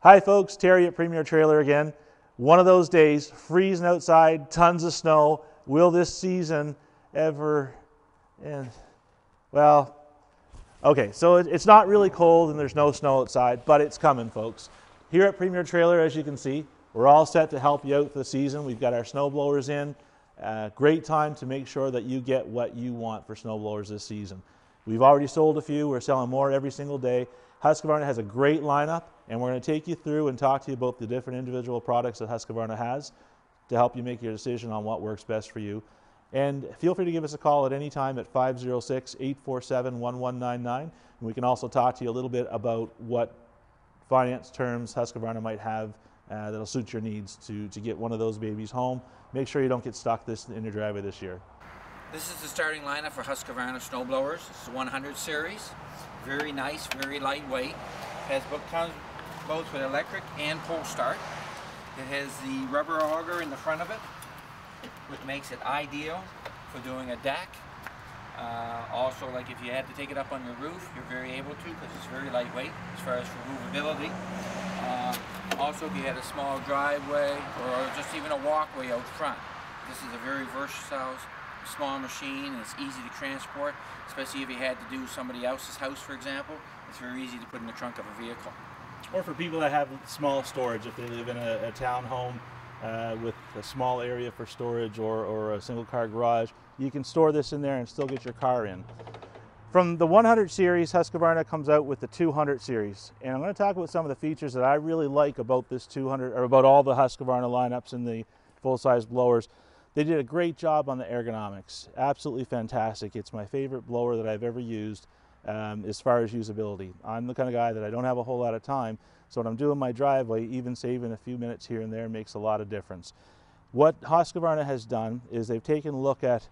Hi folks, Terry at Premier Trailer again. One of those days, freezing outside, tons of snow. Will this season ever end? Well, okay, so it's not really cold and there's no snow outside, but it's coming, folks. Here at Premier Trailer, as you can see, we're all set to help you out for the season. We've got our snow blowers in. Great time to make sure that you get what you want for snow blowers this season. We've already sold a few. We're selling more every single day. Husqvarna has a great lineup, and we're going to take you through and talk to you about the different individual products that Husqvarna has to help you make your decision on what works best for you. And feel free to give us a call at any time at 506-847-1199. And we can also talk to you a little bit about what finance terms Husqvarna might have that'll suit your needs to get one of those babies home. Make sure you don't get stuck in your driveway this year. This is the starting lineup for Husqvarna snowblowers. It's the 100 series. Very nice, very lightweight. Comes both with electric and pull start. It has the rubber auger in the front of it, which makes it ideal for doing a deck. Also, like if you had to take it up on your roof, you're very able to because it's very lightweight as far as removability. Also, if you had a small driveway or just even a walkway out front, this is a very versatile small machine, and it's easy to transport, especially if you had to do somebody else's house, for example. It's very easy to put in the trunk of a vehicle. Or for people that have small storage, if they live in a town home with a small area for storage or a single car garage, you can store this in there and still get your car in. From the 100 series, Husqvarna comes out with the 200 series, and I'm going to talk about some of the features that I really like about this 200, or about all the Husqvarna lineups in the full-size blowers. They did a great job on the ergonomics. Absolutely fantastic. It's my favorite blower that I've ever used as far as usability. I'm the kind of guy that I don't have a whole lot of time, so when I'm doing my driveway, even saving a few minutes here and there makes a lot of difference. What Husqvarna has done is they've taken a look at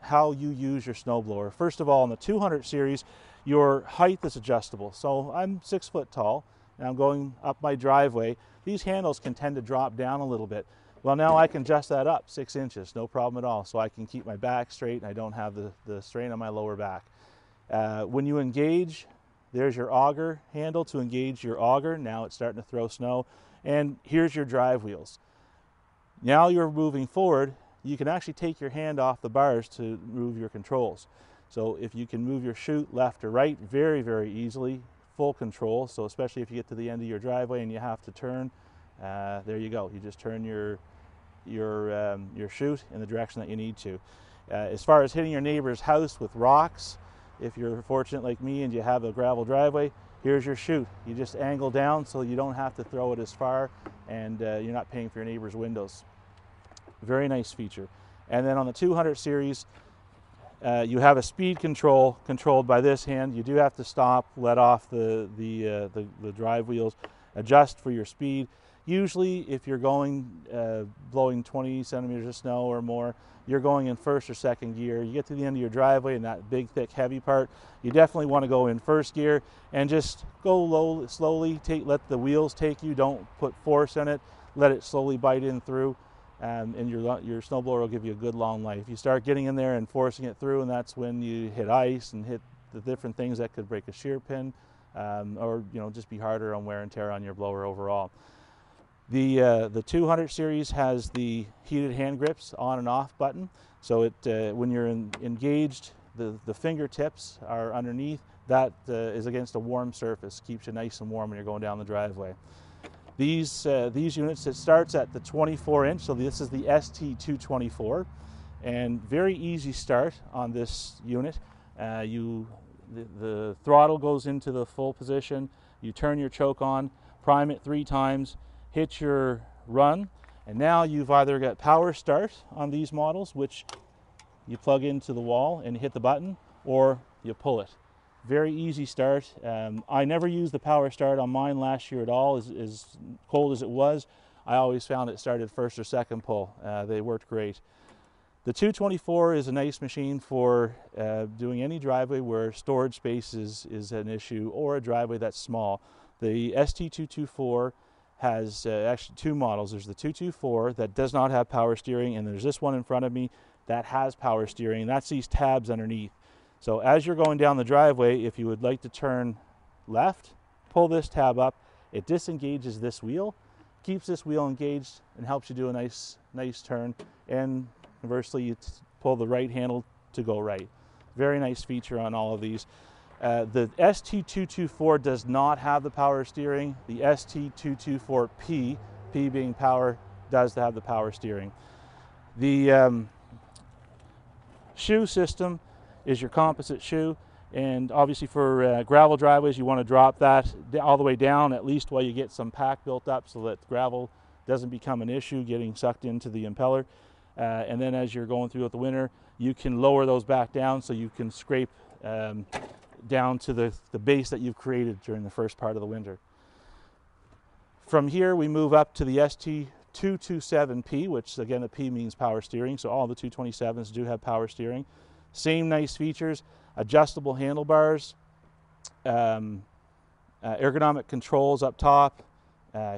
how you use your snowblower. First of all, in the 200 series, your height is adjustable. So I'm 6 foot tall, and I'm going up my driveway. These handles can tend to drop down a little bit. Well, now I can adjust that up 6 inches, no problem at all, so I can keep my back straight and I don't have the strain on my lower back. When you engage, there's your auger handle to engage your auger. Now it's starting to throw snow. And here's your drive wheels. Now you're moving forward, you can actually take your hand off the bars to move your controls. So if you can move your chute left or right very, very easily, full control. So especially if you get to the end of your driveway and you have to turn, there you go. You just turn your chute in the direction that you need to. As far as hitting your neighbor's house with rocks, if you're fortunate like me and you have a gravel driveway, here's your chute. You just angle down so you don't have to throw it as far, and you're not paying for your neighbor's windows. Very nice feature. And then on the 200 series, you have a speed control controlled by this hand. You do have to stop, let off the drive wheels, adjust for your speed. Usually, if you're blowing 20 centimeters of snow or more, you're going in first or second gear. You get to the end of your driveway and that big, thick, heavy part, you definitely want to go in first gear and just go slowly. Let the wheels take you. Don't put force in it. Let it slowly bite in through, and your snowblower will give you a good long life. You start getting in there and forcing it through, and that's when you hit ice and hit the different things that could break a shear pin, or just be harder on wear and tear on your blower overall. The 200 series has the heated hand grips on and off button, so when you're engaged, the fingertips are underneath. That is against a warm surface, keeps you nice and warm when you're going down the driveway. These units, it starts at the 24-inch, so this is the ST224, and very easy start on this unit. The throttle goes into the full position. You turn your choke on, prime it 3 times. Hit your run, and now you've either got power start on these models, which you plug into the wall and hit the button, or you pull it. Very easy start. I never used the power start on mine last year at all. As cold as it was, I always found it started first or second pull. They worked great. The 224 is a nice machine for doing any driveway where storage space is an issue, or a driveway that's small. The ST224 has actually 2 models. There's the 224 that does not have power steering, and there's this one in front of me that has power steering. That's these tabs underneath. So as you're going down the driveway, if you would like to turn left, pull this tab up, It disengages this wheel, keeps this wheel engaged, and helps you do a nice turn. And conversely, you pull the right handle to go right. Very nice feature on all of these. The ST224 does not have the power steering. The ST224P, P being power, does have the power steering. The shoe system is your composite shoe, and obviously for gravel driveways you want to drop that all the way down, at least while you get some pack built up so that gravel doesn't become an issue getting sucked into the impeller. And then as you're going throughout the winter, you can lower those back down so you can scrape down to the base that you've created during the first part of the winter. From here we move up to the ST227P, which again the P means power steering, so all the 227s do have power steering. Same nice features, adjustable handlebars, ergonomic controls up top,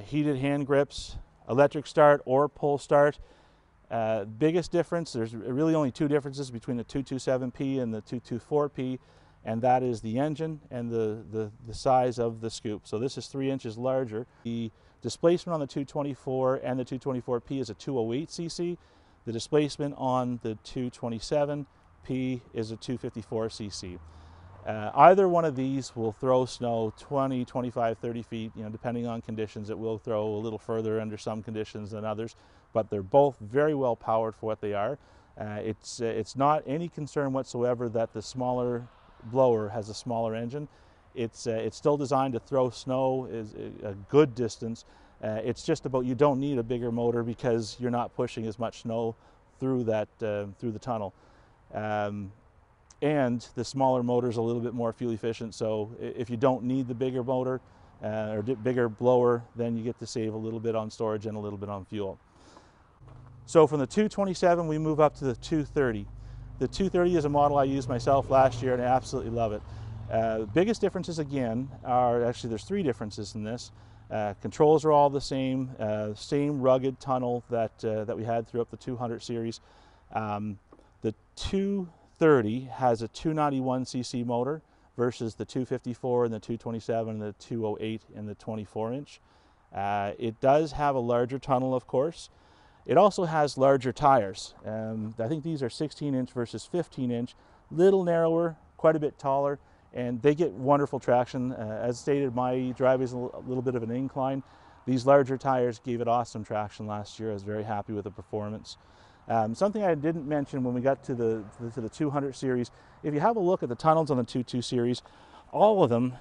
heated hand grips, electric start or pull start. Biggest difference, there's really only two differences between the 227P and the 224P, and that is the engine and the size of the scoop. So this is 3 inches larger. The displacement on the 224 and the 224P is a 208cc. The displacement on the 227P is a 254cc. Either one of these will throw snow 20, 25, 30 feet, depending on conditions. It will throw a little further under some conditions than others, but they're both very well powered for what they are. It's not any concern whatsoever that the smaller blower has a smaller engine. It's still designed to throw snow is a good distance. It's just about you don't need a bigger motor because you're not pushing as much snow through through the tunnel. And the smaller motor is a little bit more fuel efficient, so if you don't need the bigger motor or bigger blower, then you get to save a little bit on storage and a little bit on fuel. So from the 227 we move up to the 230. The 230 is a model I used myself last year and I absolutely love it. Biggest differences again are, actually there's 3 differences in this. Controls are all the same, same rugged tunnel that we had throughout the 200 series. The 230 has a 291cc motor versus the 254 and the 227 and the 208 and the 24 inch. It does have a larger tunnel, of course. It also has larger tires. I think these are 16 inch versus 15 inch, little narrower, quite a bit taller, and they get wonderful traction. As stated, my driveway is a little bit of an incline. These larger tires gave it awesome traction last year. I was very happy with the performance. Something I didn't mention when we got to the 200 series, if you have a look at the tunnels on the 22 series, all of them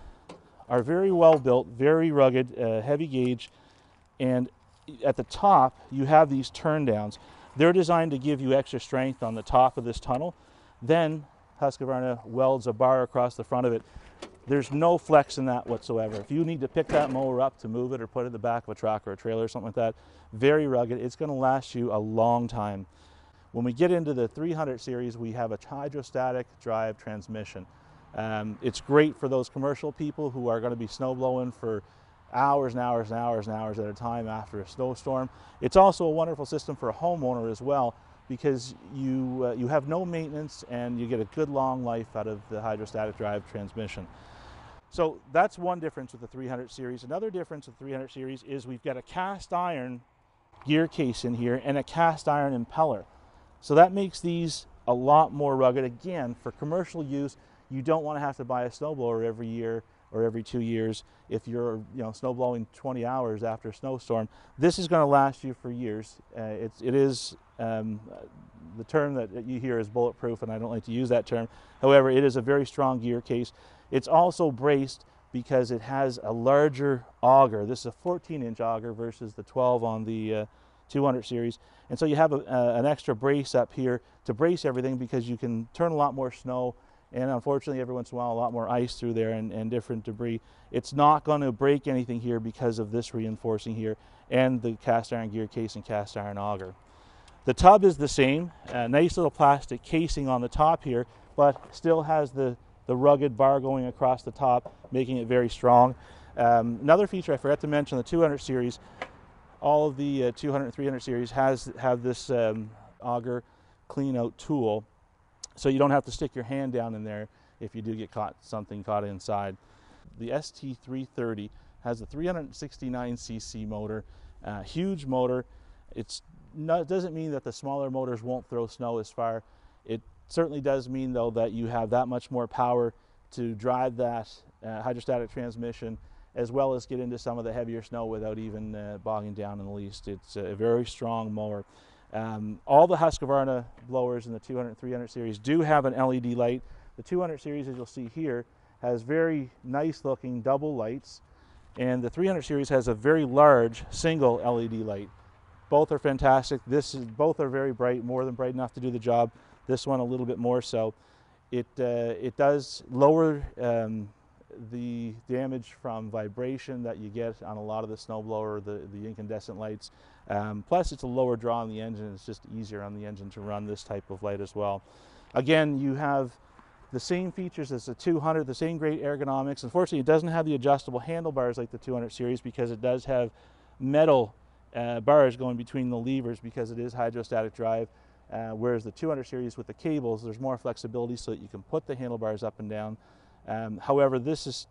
are very well built, very rugged, heavy gauge, and at the top you have these turn downs. They're designed to give you extra strength on the top of this tunnel. Then Husqvarna welds a bar across the front of it. There's no flex in that whatsoever. If you need to pick that mower up to move it or put it in the back of a truck or a trailer or something like that, very rugged. It's going to last you a long time. When we get into the 300 series, we have a hydrostatic drive transmission. It's great for those commercial people who are going to be snow blowing for hours and hours and hours and hours at a time after a snowstorm. It's also a wonderful system for a homeowner as well, because you have no maintenance and you get a good long life out of the hydrostatic drive transmission. So that's one difference with the 300 series. Another difference with the 300 series is we've got a cast iron gear case in here and a cast iron impeller. So that makes these a lot more rugged. Again, for commercial use, you don't want to have to buy a snowblower every year or every 2 years if you're snow blowing 20 hours after a snowstorm. This is going to last you for years. It is the term that you hear is bulletproof, and I don't like to use that term. However, it is a very strong gear case. It's also braced because it has a larger auger. This is a 14-inch auger versus the 12 on the 200 series. And so you have an extra brace up here to brace everything, because you can turn a lot more snow, and unfortunately every once in a while a lot more ice through there and different debris. It's not going to break anything here because of this reinforcing here and the cast iron gear case and cast iron auger. The tub is the same, a nice little plastic casing on the top here, but still has the rugged bar going across the top, making it very strong. Another feature I forgot to mention, the 200 series, all of the 200 and 300 series have this auger clean out tool, so you don't have to stick your hand down in there if you do get something caught inside. The ST330 has a 369cc motor, huge motor. Doesn't mean that the smaller motors won't throw snow as far. It certainly does mean, though, that you have that much more power to drive that hydrostatic transmission, as well as get into some of the heavier snow without even bogging down in the least. It's a very strong mower. All the Husqvarna blowers in the 200 and 300 series do have an LED light. The 200 series, as you'll see here, has very nice looking double lights, and the 300 series has a very large single LED light. Both are fantastic. Both are very bright, more than bright enough to do the job. This one a little bit more so. It does lower the damage from vibration that you get on a lot of the snowblower, the incandescent lights. Plus it's a lower draw on the engine. It's just easier on the engine to run this type of light as well. Again, you have the same features as the 200, the same great ergonomics. Unfortunately, it doesn't have the adjustable handlebars like the 200 series, because it does have metal bars going between the levers because it is hydrostatic drive. Whereas the 200 series with the cables, there's more flexibility so that you can put the handlebars up and down. However, this is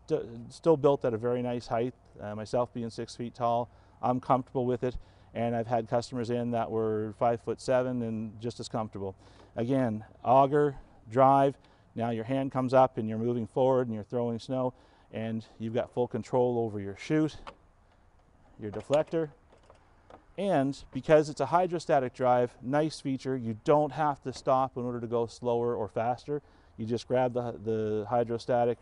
still built at a very nice height. Myself being 6 feet tall, I'm comfortable with it, and I've had customers in that were 5'7" and just as comfortable. Again, auger, drive, now your hand comes up and you're moving forward and you're throwing snow, and you've got full control over your chute, your deflector. And because it's a hydrostatic drive, nice feature, you don't have to stop in order to go slower or faster. You just grab the hydrostatic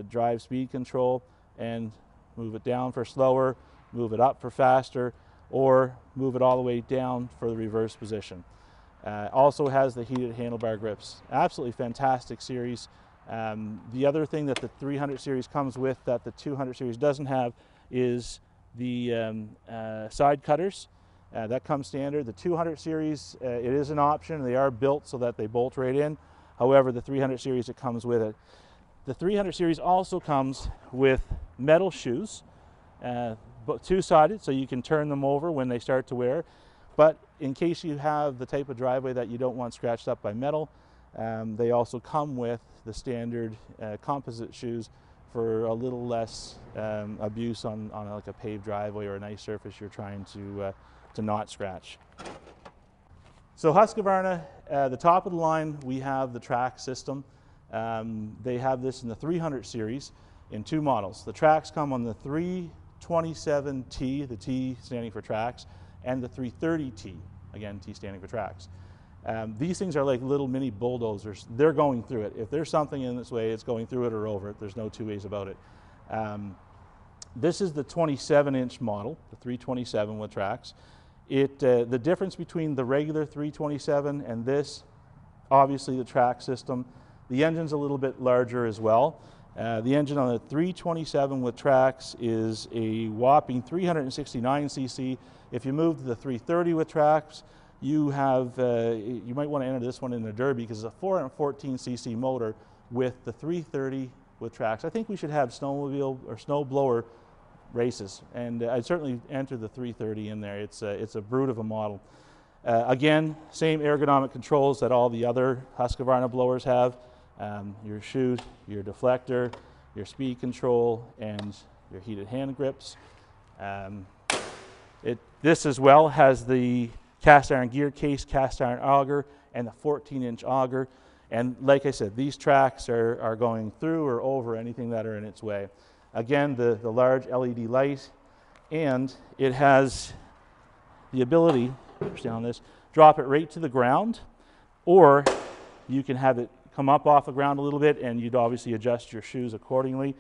drive speed control and move it down for slower, move it up for faster, or move it all the way down for the reverse position. Also has the heated handlebar grips. Absolutely fantastic series. The other thing that the 300 series comes with that the 200 series doesn't have is the side cutters. That comes standard. The 200 series, it is an option. They are built so that they bolt right in. However, the 300 series, it comes with it. The 300 series also comes with metal shoes, but two-sided, so you can turn them over when they start to wear. But in case you have the type of driveway that you don't want scratched up by metal, they also come with the standard composite shoes for a little less abuse on like a paved driveway or a nice surface you're trying to not scratch. So Husqvarna, the top of the line, we have the Trax system. They have this in the 300 series in two models. The Trax come on the 327T, the T standing for Trax, and the 330T, again, T standing for Trax. These things are like little mini bulldozers. They're going through it. If there's something in this way, it's going through it or over it. There's no two ways about it. This is the 27-inch model, the 327 with Trax. The difference between the regular 327 and this, obviously the Trax system, the engine's a little bit larger as well. The engine on the 327 with Trax is a whopping 369cc. If you move to the 330 with Trax, you might want to enter this one in the Derby because it's a 414cc motor with the 330 with Trax. I think we should have snowmobile or snowblower races, and I'd certainly enter the 330 in there. It's a brute of a model. Again, same ergonomic controls that all the other Husqvarna blowers have. Your chute, your deflector, your speed control, and your heated hand grips. This as well has the cast iron gear case, cast iron auger, and the 14-inch auger. And like I said, these tracks are going through or over anything that are in its way. Again, the large LED light, and it has the ability, push down this, drop it right to the ground, or you can have it come up off the ground a little bit, and you'd obviously adjust your shoes accordingly.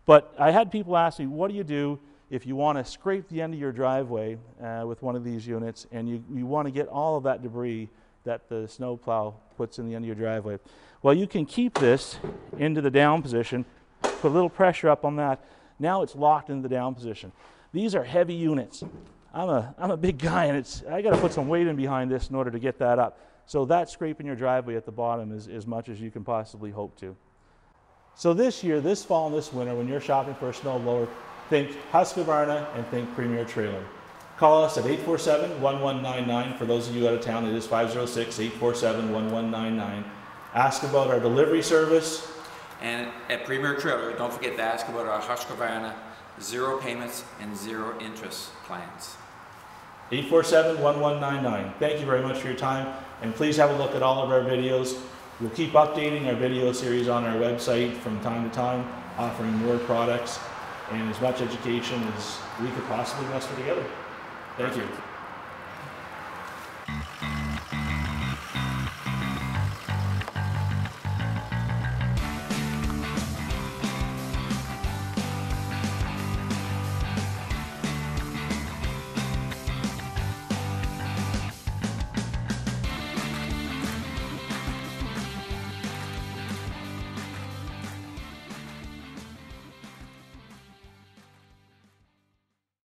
But I had people ask me, what do you do if you want to scrape the end of your driveway with one of these units, and you want to get all of that debris that the snowplow puts in the end of your driveway? Well, you can keep this into the down position, put a little pressure up on that. Now it's locked into the down position. These are heavy units. I'm a big guy, and I got to put some weight in behind this in order to get that up. So that's scraping your driveway at the bottom is as much as you can possibly hope to. So this year, this fall, and this winter, when you're shopping for a snowblower, think Husqvarna and think Premier Trailer. Call us at 847-1199. For those of you out of town, it is 506-847-1199. Ask about our delivery service. And at Premier Trailer, don't forget to ask about our Husqvarna 0 payments and 0 interest plans. 847-1199. Thank you very much for your time, and please have a look at all of our videos. We'll keep updating our video series on our website from time to time, offering more products and as much education as we could possibly muster together. Thank you.